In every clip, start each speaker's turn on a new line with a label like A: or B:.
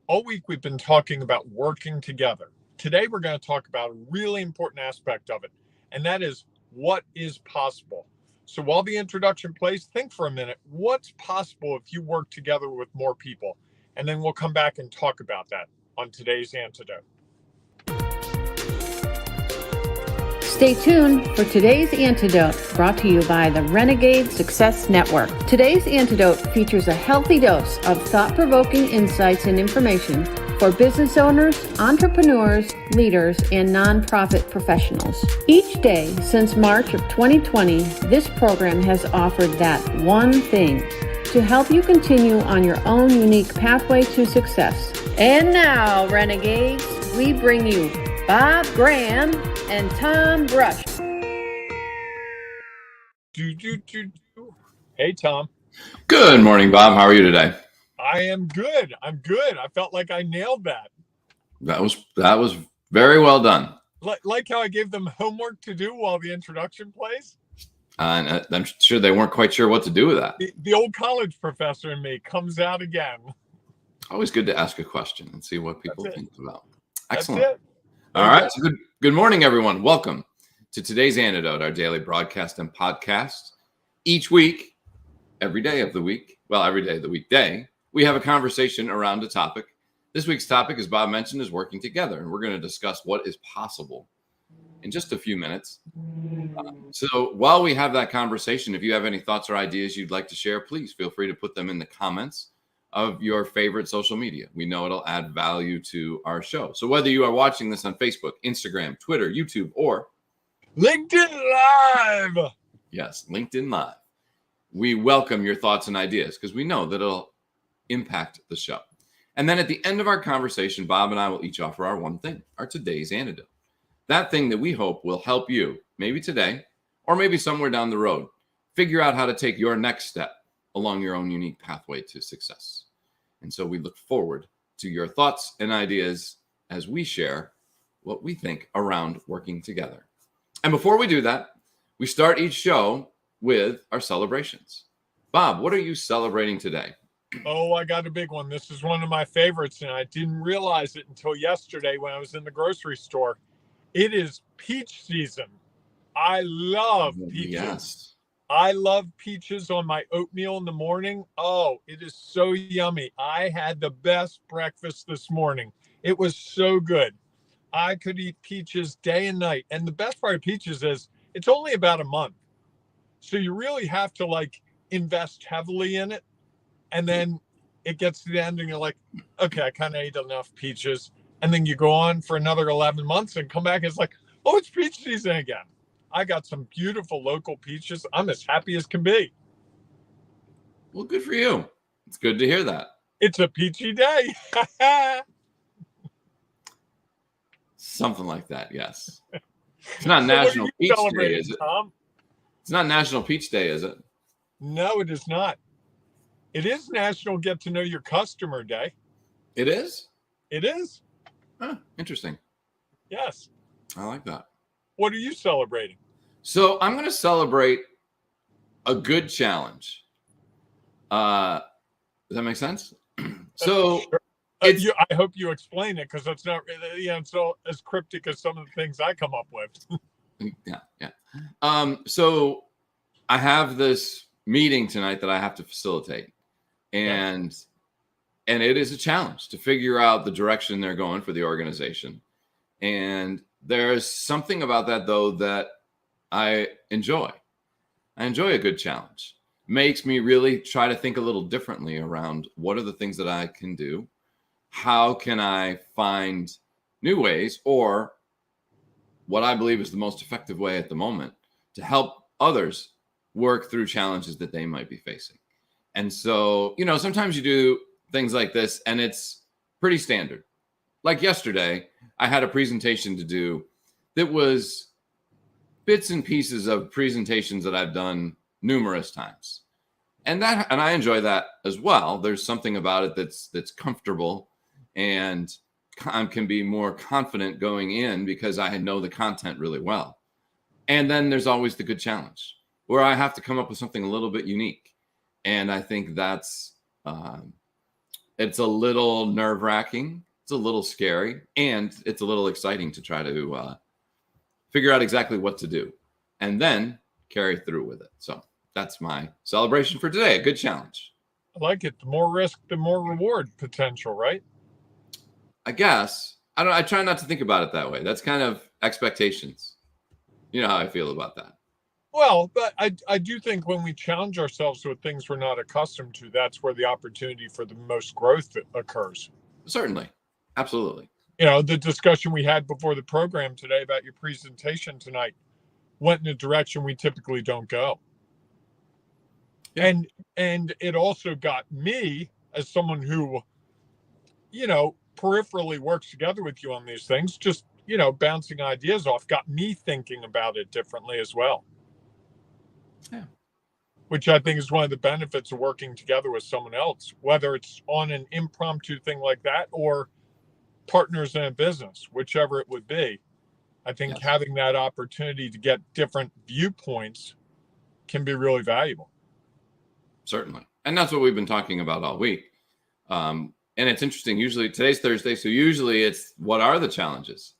A: All week we've been talking about working together. Today we're going to talk about a really important aspect of it, and that is what is possible. So while the introduction plays, think for a minute, what's possible if you work together with more people? And then we'll come back and talk about that on today's Antidote.
B: Stay tuned for today's Antidote, brought to you by the Renegade Success Network. Today's Antidote features a healthy dose of thought-provoking insights and information for business owners, entrepreneurs, leaders, and nonprofit professionals. Each day since March of 2020, this program has offered that one thing to help you continue on your own unique pathway to success. And now, Renegades, we bring you Bob Graham and Tom Brush.
A: Hey, Tom.
C: Good morning, Bob. How are you today?
A: I am good. I'm good. I felt like I nailed that.
C: That was very well done.
A: Like how I gave them homework to do while the introduction plays.
C: And I'm sure they weren't quite sure what to do with that.
A: The old college professor in me comes out again.
C: Always good to ask a question and see what people think about. Excellent.
A: That's it.
C: All right. So good morning, everyone. Welcome to today's Antidote, our daily broadcast and podcast. Each week, every day of the week, every day of the weekday, we have a conversation around a topic. This week's topic, as Bob mentioned, is working together, and we're going to discuss what is possible in just a few minutes. So while we have that conversation, if you have any thoughts or ideas you'd like to share, please feel free to put them in the comments of your favorite social media. We know it'll add value to our show. So whether you are watching this on Facebook, Instagram, Twitter, YouTube, or
A: LinkedIn Live.
C: Yes, LinkedIn Live. We welcome your thoughts and ideas because we know that it'll impact the show. And then at the end of our conversation, Bob and I will each offer our one thing, our today's antidote. That thing that we hope will help you, maybe today, or maybe somewhere down the road, figure out how to take your next step along your own unique pathway to success. And so we look forward to your thoughts and ideas as we share what we think around working together. And before we do that, we start each show with our celebrations. Bob, what are you celebrating today?
A: Oh, I got a big one. This is one of my favorites, and I didn't realize it until yesterday when I was in the grocery store. It is peach season. I love peaches.
C: Yes.
A: I love peaches on my oatmeal in the morning. Oh, it is so yummy. I had the best breakfast this morning. It was so good. I could eat peaches day and night. And the best part of peaches is it's only about a month. So you really have to invest heavily in it. And then it gets to the end and you're like, okay, I kind of ate enough peaches. And then you go on for another 11 months and come back and it's like, oh, it's peach season again. I got some beautiful local peaches. I'm as happy as can be.
C: Well, good for you. It's good to hear that.
A: It's a peachy day.
C: Something like that, yes. It's not National Peach Day, is it?
A: Tom?
C: It's not National Peach Day, is it?
A: No, it is not. It is National Get to Know Your Customer Day.
C: It is?
A: It is.
C: Huh, interesting.
A: Yes.
C: I like that.
A: What are you celebrating?
C: So I'm going to celebrate a good challenge. Does that make sense? So
A: sure. I hope you explain it because it's not really so as cryptic as some of the things I come up with.
C: Yeah. So I have this meeting tonight that I have to facilitate, and it is a challenge to figure out the direction they're going for the organization. And there's something about that, though, that I enjoy. I enjoy a good challenge. Makes me really try to think a little differently around what are the things that I can do? How can I find new ways, or what I believe is the most effective way at the moment to help others work through challenges that they might be facing? And so, sometimes you do things like this and it's pretty standard. Like yesterday, I had a presentation to do that was bits and pieces of presentations that I've done numerous times. And I enjoy that as well. There's something about it that's comfortable, and I can be more confident going in because I know the content really well. And then there's always the good challenge where I have to come up with something a little bit unique. And I think that's It's a little nerve-wracking. It's a little scary, and it's a little exciting to try to figure out exactly what to do and then carry through with it. So that's my celebration for today. A good challenge.
A: I like it. The more risk, the more reward potential, right?
C: I guess. I try not to think about it that way. That's kind of expectations. You know how I feel about that.
A: Well, but I do think when we challenge ourselves with things we're not accustomed to, that's where the opportunity for the most growth occurs.
C: Certainly. Absolutely.
A: You know, the discussion we had before the program today about your presentation tonight went in a direction we typically don't go. Yeah. And it also got me, as someone who, you know, peripherally works together with you on these things, just, you know, bouncing ideas off, got me thinking about it differently as well.
C: Yeah.
A: Which I think is one of the benefits of working together with someone else, whether it's on an impromptu thing like that or partners in a business, whichever it would be. I think having that opportunity to get different viewpoints can be really valuable.
C: Certainly. And that's what we've been talking about all week. And it's interesting. Usually today's Thursday. So usually it's what are the challenges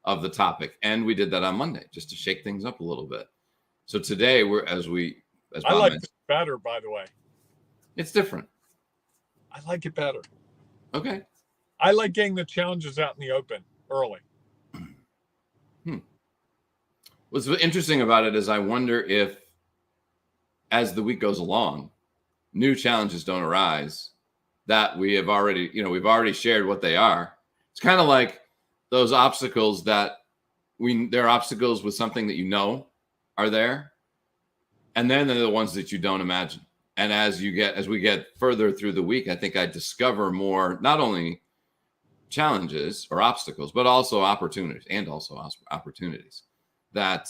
C: of the topic? And we did that on Monday just to shake things up a little bit. So today
A: I like it better, by the way.
C: It's different.
A: I like it better.
C: Okay.
A: I like getting the challenges out in the open early.
C: What's interesting about it is I wonder if, as the week goes along, new challenges don't arise that we've already shared what they are. It's kind of like those obstacles that they're obstacles with something that you know are there. And then they're the ones that you don't imagine. And as we get further through the week, I think I discover more, not only challenges or obstacles, but also opportunities that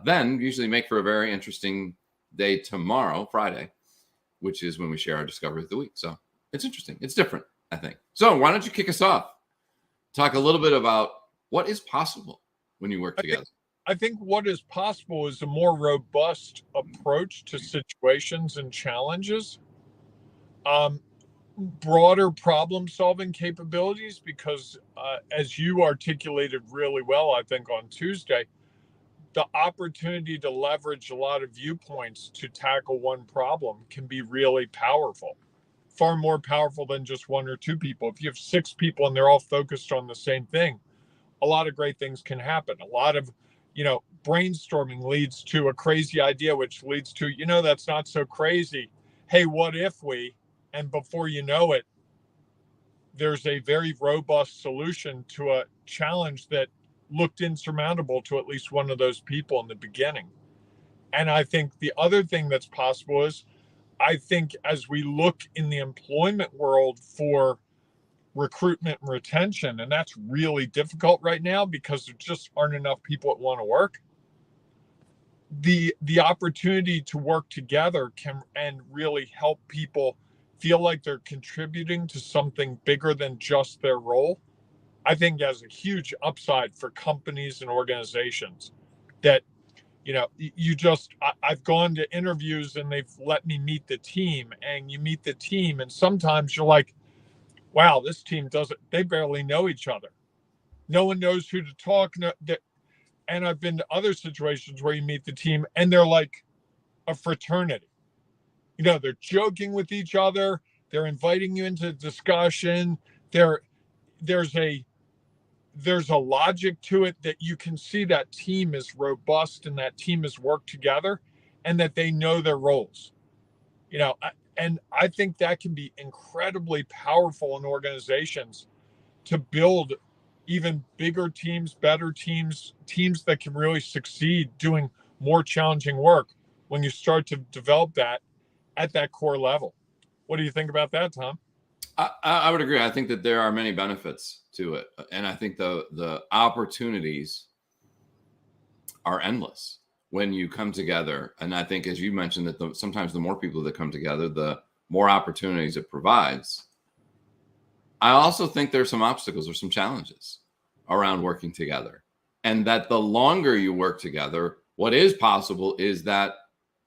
C: then usually make for a very interesting day tomorrow, Friday, which is when we share our discovery of the week. So it's interesting. It's different, I think. So why don't you kick us off? Talk a little bit about what is possible when you work together.
A: I think what is possible is a more robust approach to situations and challenges, broader problem-solving capabilities, because as you articulated really well, I think on Tuesday, the opportunity to leverage a lot of viewpoints to tackle one problem can be really powerful, far more powerful than just one or two people. If you have 6 people and they're all focused on the same thing, a lot of great things can happen. A lot of, brainstorming leads to a crazy idea, which leads to, that's not so crazy. Hey, what if we, and before you know it, there's a very robust solution to a challenge that looked insurmountable to at least one of those people in the beginning. And I think the other thing that's possible is, I think as we look in the employment world for recruitment and retention, and that's really difficult right now because there just aren't enough people that want to work, the opportunity to work together can and really help people feel like they're contributing to something bigger than just their role, I think has a huge upside for companies and organizations. That, I've gone to interviews and they've let me meet the team, and you meet the team and sometimes you're like, wow, this team they barely know each other. No one knows who to talk. And I've been to other situations where you meet the team and they're like a fraternity. They're joking with each other. They're inviting you into discussion. There's a logic to it that you can see that team is robust and that team has worked together and that they know their roles. And I think that can be incredibly powerful in organizations to build even bigger teams, better teams that can really succeed doing more challenging work when you start to develop that at that core level. What do you think about that, Tom?
C: I would agree. I think that there are many benefits to it. And I think the opportunities are endless when you come together. And I think, as you mentioned, that sometimes the more people that come together, the more opportunities it provides. I also think there's some obstacles or some challenges around working together. And that the longer you work together, what is possible is that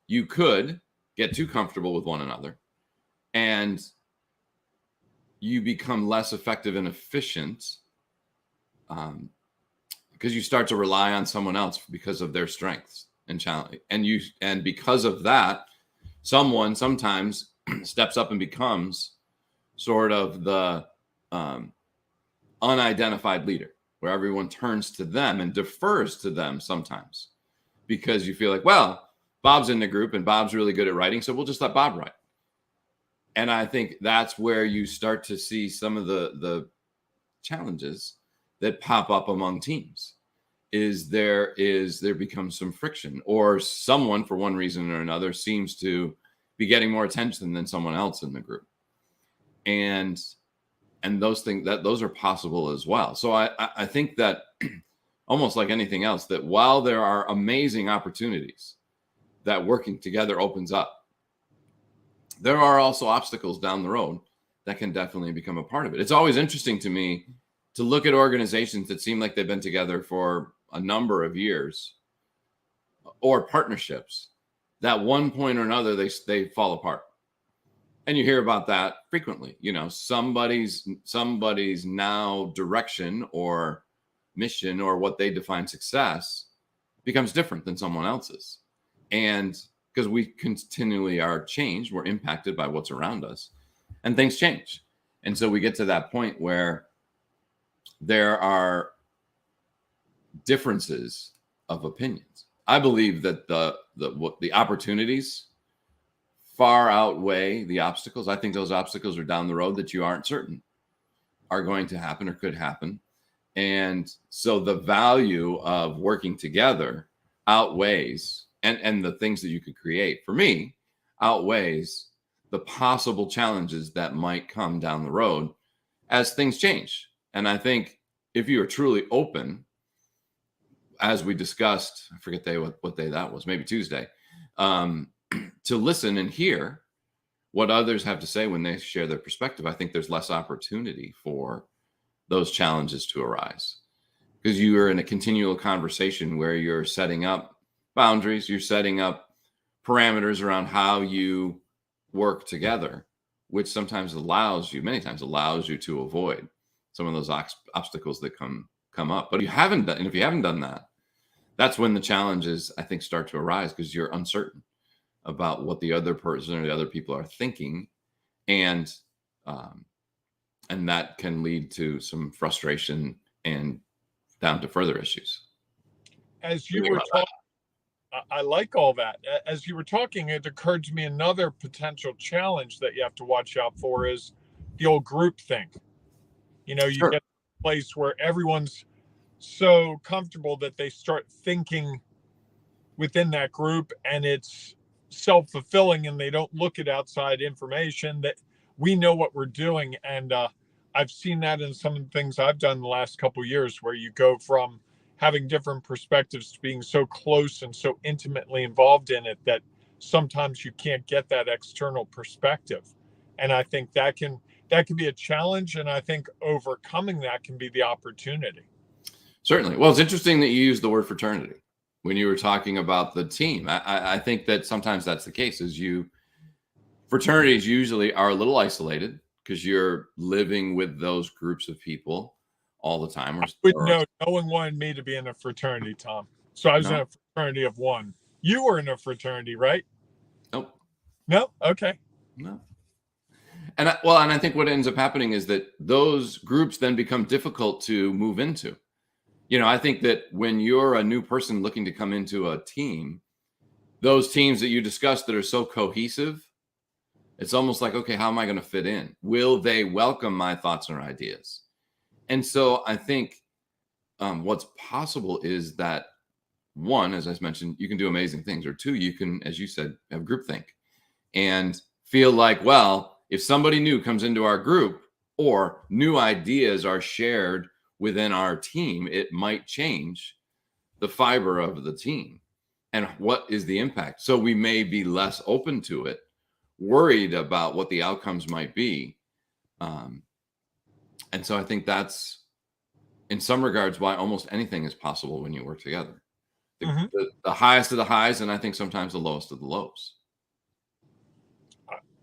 C: you could get too comfortable with one another and you become less effective and efficient, because you start to rely on someone else because of their strengths and challenge. And because of that, someone sometimes steps up and becomes sort of the unidentified leader, where everyone turns to them and defers to them sometimes, because you feel like, well, Bob's in the group and Bob's really good at writing, so we'll just let Bob write. And I think that's where you start to see some of the challenges that pop up among teams. There becomes some friction, or someone for one reason or another seems to be getting more attention than someone else in the group. And those are possible as well. So I think that almost like anything else, that while there are amazing opportunities that working together opens up, there are also obstacles down the road that can definitely become a part of it. It's always interesting to me to look at organizations that seem like they've been together for a number of years, or partnerships that one point or another they fall apart. And you hear about that frequently. Somebody's now direction or mission, or what they define success, becomes different than someone else's. And because we continually are changed, we're impacted by what's around us, and things change. And so we get to that point where there are differences of opinions. I believe that the opportunities far outweigh the obstacles. I think those obstacles are down the road that you aren't certain are going to happen or could happen. And so the value of working together outweighs, and the things that you could create, for me, outweighs the possible challenges that might come down the road as things change. And I think if you are truly open, as we discussed, I forget what day that was, maybe Tuesday, to listen and hear what others have to say when they share their perspective, I think there's less opportunity for those challenges to arise, because you are in a continual conversation where you're setting up boundaries, you're setting up parameters around how you work together, which many times allows you to avoid some of those obstacles that come up. But if you haven't done that, that's when the challenges, I think, start to arise, because you're uncertain about what the other person or the other people are thinking, and that can lead to some frustration and down to further issues.
A: As you were talking, I like all that. As you were talking, it occurred to me another potential challenge that you have to watch out for is the old group think. You
C: Sure.
A: get a place where everyone's so comfortable that they start thinking within that group, and it's self-fulfilling, and they don't look at outside information, that we know what we're doing. And I've seen that in some of the things I've done the last couple of years, where you go from having different perspectives to being so close and so intimately involved in it that sometimes you can't get that external perspective. And I think that can be a challenge, and I think overcoming that can be the opportunity.
C: Certainly. Well, it's interesting that you use the word fraternity when you were talking about the team. I think that sometimes that's the case. Fraternities usually are a little isolated, because you're living with those groups of people all the time.
A: No one wanted me to be in a fraternity, Tom. So I was in a fraternity of one. You were in a fraternity, right?
C: Nope.
A: No? Okay.
C: No. And I think what ends up happening is that those groups then become difficult to move into. I think that when you're a new person looking to come into a team, those teams that you discussed that are so cohesive, it's almost like, okay, how am I going to fit in? Will they welcome my thoughts or ideas? And so I think what's possible is that, one, as I mentioned, you can do amazing things, or two, you can, as you said, have groupthink and feel like, well, if somebody new comes into our group, or new ideas are shared within our team, it might change the fiber of the team. And what is the impact? So we may be less open to it, worried about what the outcomes might be. And so I think that's, in some regards, why almost anything is possible when you work together. The highest of the highs, and I think sometimes the lowest of the lows.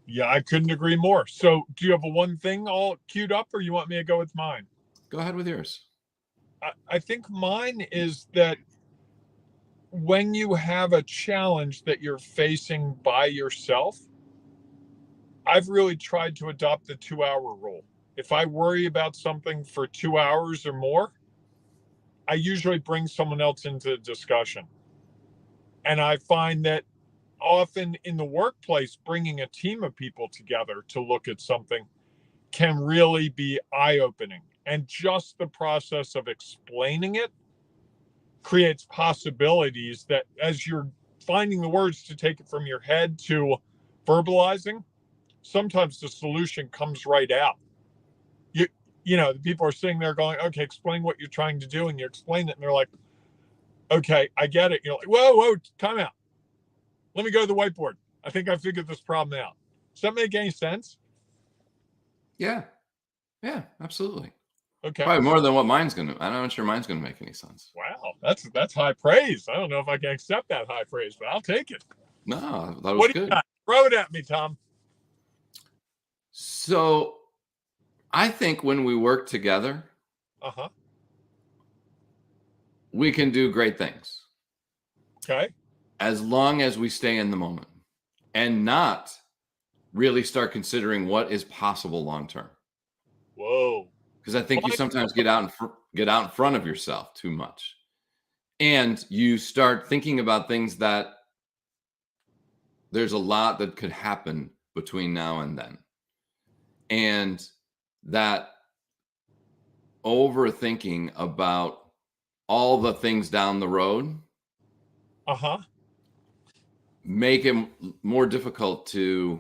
A: Yeah, I couldn't agree more. So do you have a one thing all queued up, or you want me to go with mine?
C: Go ahead with yours.
A: I think mine is that when you have a challenge that you're facing by yourself, I've really tried to adopt the 2 hour rule. If I worry about something for 2 hours or more, I usually bring someone else into the discussion. And I find that often in the workplace, bringing a team of people together to look at something can really be eye opening. And just the process of explaining it creates possibilities that as you're finding the words to take it from your head to verbalizing, sometimes the solution comes right out. You the people are sitting there going, okay, explain what you're trying to do, and you explain it, and they're like, okay, I get it. You're like, whoa, time out. Let me go to the whiteboard. I think I figured this problem out. Does that make any sense?
C: Yeah. Yeah, absolutely.
A: Okay.
C: Probably more than what mine's going to. I'm not sure mine's going to make any sense.
A: Wow, that's high praise. I don't know if I can accept that high praise, but I'll take it.
C: No, I thought it was
A: What do
C: good.
A: you got? Throw it at me, Tom.
C: So I think when we work together,
A: Uh-huh.
C: we can do great things
A: Okay.
C: as long as we stay in the moment and not really start considering what is possible long term.
A: Whoa.
C: Because I think you sometimes get out in front of yourself too much, and you start thinking about things that there's a lot that could happen between now and then, and that overthinking about all the things down the road
A: Uh-huh.
C: make it more difficult to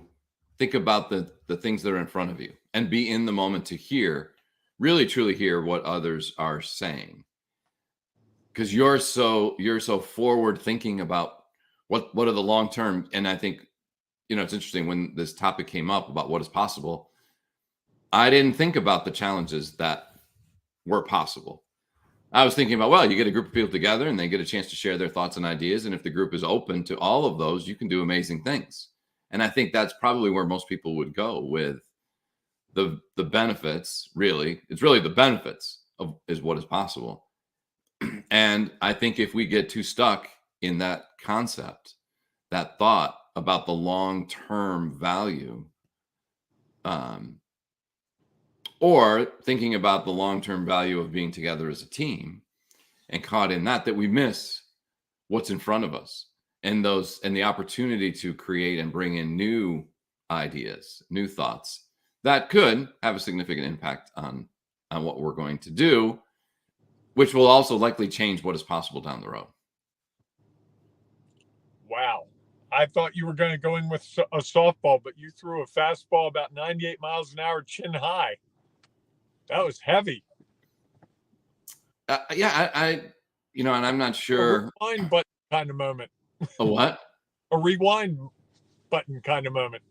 C: think about the things that are in front of you and be in the moment to really truly hear what others are saying, because you're so forward thinking about what are the long term. And I think it's interesting, when this topic came up about what is possible, I didn't think about the challenges that were possible. I was thinking about, well, you get a group of people together and they get a chance to share their thoughts and ideas. And if the group is open to all of those, you can do amazing things. And I think that's probably where most people would go with the benefits. Really, it's really the benefits is what is possible. And I think if we get too stuck in that concept, that thought about the long-term value, or thinking about the long-term value of being together as a team, and caught in that we miss what's in front of us and the opportunity to create and bring in new ideas, new thoughts that could have a significant impact on what we're going to do, which will also likely change what is possible down the road.
A: Wow. I thought you were going to go in with a softball, but you threw a fastball about 98 miles an hour, chin high. That was heavy.
C: Yeah, I and I'm not sure.
A: A rewind button kind of moment.
C: A what?
A: A rewind button kind of moment.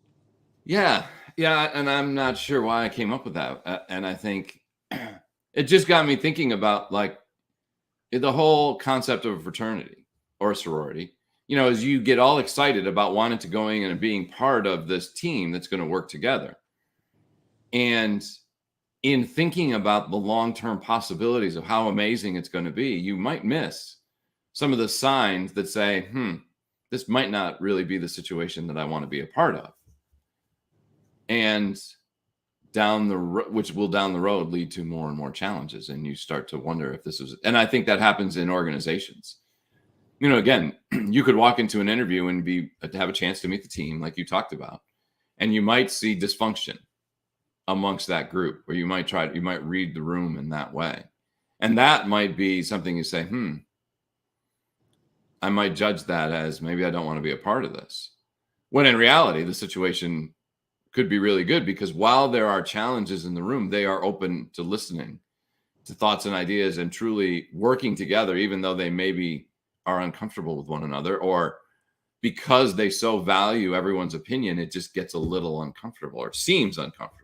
C: Yeah, and I'm not sure why I came up with that. And I think it just got me thinking about like the whole concept of a fraternity or a sorority. As you get all excited about wanting to going and being part of this team that's going to work together, and in thinking about the long-term possibilities of how amazing it's going to be, you might miss some of the signs that say, this might not really be the situation that I want to be a part of. And which will down the road lead to more and more challenges. And you start to wonder if this is, and I think that happens in organizations. Again, you could walk into an interview and have a chance to meet the team like you talked about, and you might see dysfunction amongst that group, or you might read the room in that way. And that might be something you say, I might judge that as maybe I don't want to be a part of this. When in reality, the situation could be really good, because while there are challenges in the room, they are open to listening to thoughts and ideas and truly working together, even though they maybe are uncomfortable with one another, or because they so value everyone's opinion, it just gets a little uncomfortable or seems uncomfortable.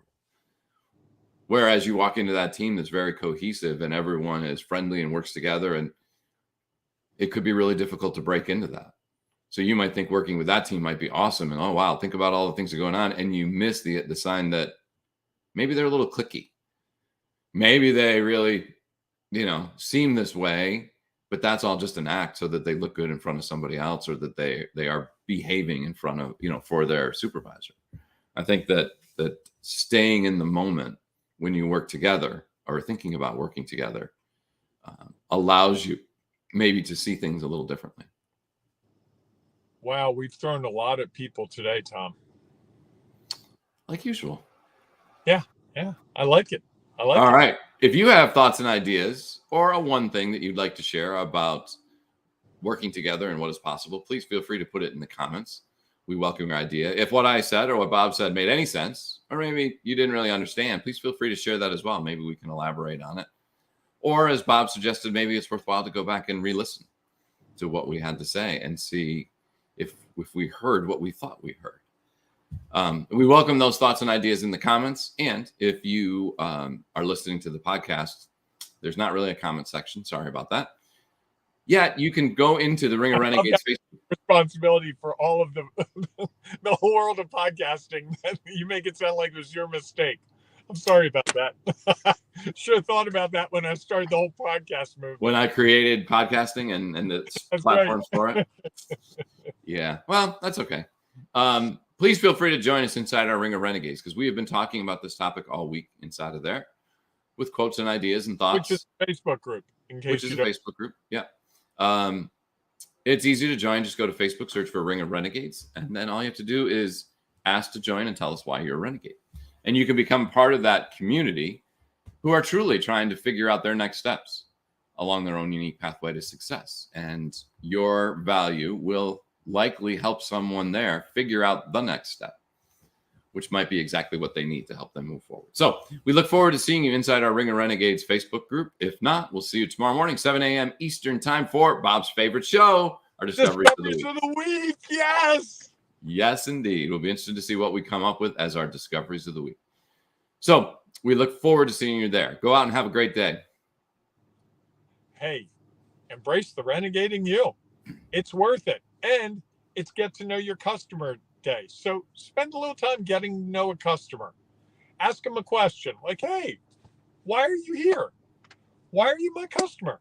C: Whereas you walk into that team that's very cohesive and everyone is friendly and works together, and it could be really difficult to break into that. So you might think working with that team might be awesome. And oh, wow, think about all the things that are going on. And you miss the sign that maybe they're a little cliquey. Maybe they really, seem this way, but that's all just an act so that they look good in front of somebody else, or that they are behaving in front of, for their supervisor. I think that staying in the moment when you work together or thinking about working together allows you maybe to see things a little differently.
A: Wow, we've thrown a lot at people today, Tom.
C: Like usual.
A: Yeah, I like it.
C: All right. If you have thoughts and ideas or a one thing that you'd like to share about working together and what is possible, please feel free to put it in the comments. We welcome your idea. If what I said or what Bob said made any sense, or maybe you didn't really understand, please feel free to share that as well. Maybe we can elaborate on it. Or as Bob suggested, maybe it's worthwhile to go back and re-listen to what we had to say and see if we heard what we thought we heard. We welcome those thoughts and ideas in the comments. And if you are listening to the podcast, there's not really a comment section. Sorry about that. Yeah, you can go into the Ring of Renegades Facebook.
A: Responsibility for all of the whole world of podcasting. You make it sound like it was your mistake. I'm sorry about that. Should have thought about that when I started the whole podcast movement.
C: When I created podcasting and the platforms for it. Yeah, well, that's okay. Please feel free to join us inside our Ring of Renegades, because we have been talking about this topic all week inside of there with quotes and ideas and thoughts.
A: Which is a Facebook group.
C: Facebook group. Yeah. It's easy to join. Just go to Facebook, search for Ring of Renegades, and then all you have to do is ask to join and tell us why you're a renegade. And you can become part of that community who are truly trying to figure out their next steps along their own unique pathway to success. And your value will likely help someone there figure out the next step, which might be exactly what they need to help them move forward. So we look forward to seeing you inside our Ring of Renegades Facebook group. If not, we'll see you tomorrow morning, 7 a.m. Eastern time for Bob's favorite show, our Discoveries of the Week.
A: Yes.
C: Yes, indeed. We'll be interested to see what we come up with as our Discoveries of the Week. So we look forward to seeing you there. Go out and have a great day.
A: Hey, embrace the renegading you. It's worth it. And it's get to know your customer day. So spend a little time getting to know a customer. Ask them a question like, hey, why are you here? Why are you my customer?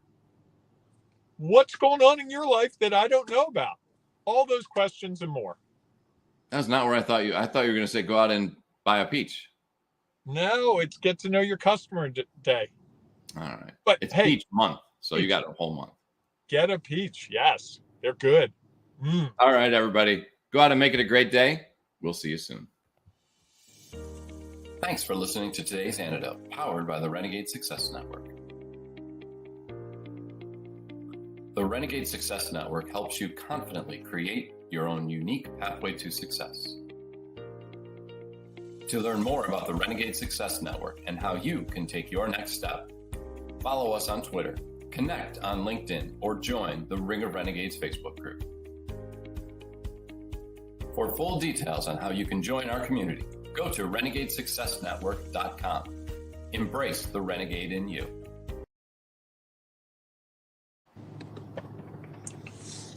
A: What's going on in your life that I don't know about? All those questions and more.
C: That's not where I thought you were going to say go out and buy a peach.
A: No, it's get to know your customer day.
C: All right.
A: But
C: it's
A: hey,
C: peach month. So you got a whole month.
A: Get a peach. Yes, they're good.
C: All right, everybody. Go out and make it a great day. We'll see you soon. Thanks for listening to today's Antidote, powered by the Renegade Success Network. The Renegade Success Network helps you confidently create your own unique pathway to success. To learn more about the Renegade Success Network and how you can take your next step, follow us on Twitter, connect on LinkedIn, or join the Ring of Renegades Facebook group. For full details on how you can join our community, go to renegadesuccessnetwork.com. Embrace the renegade in you.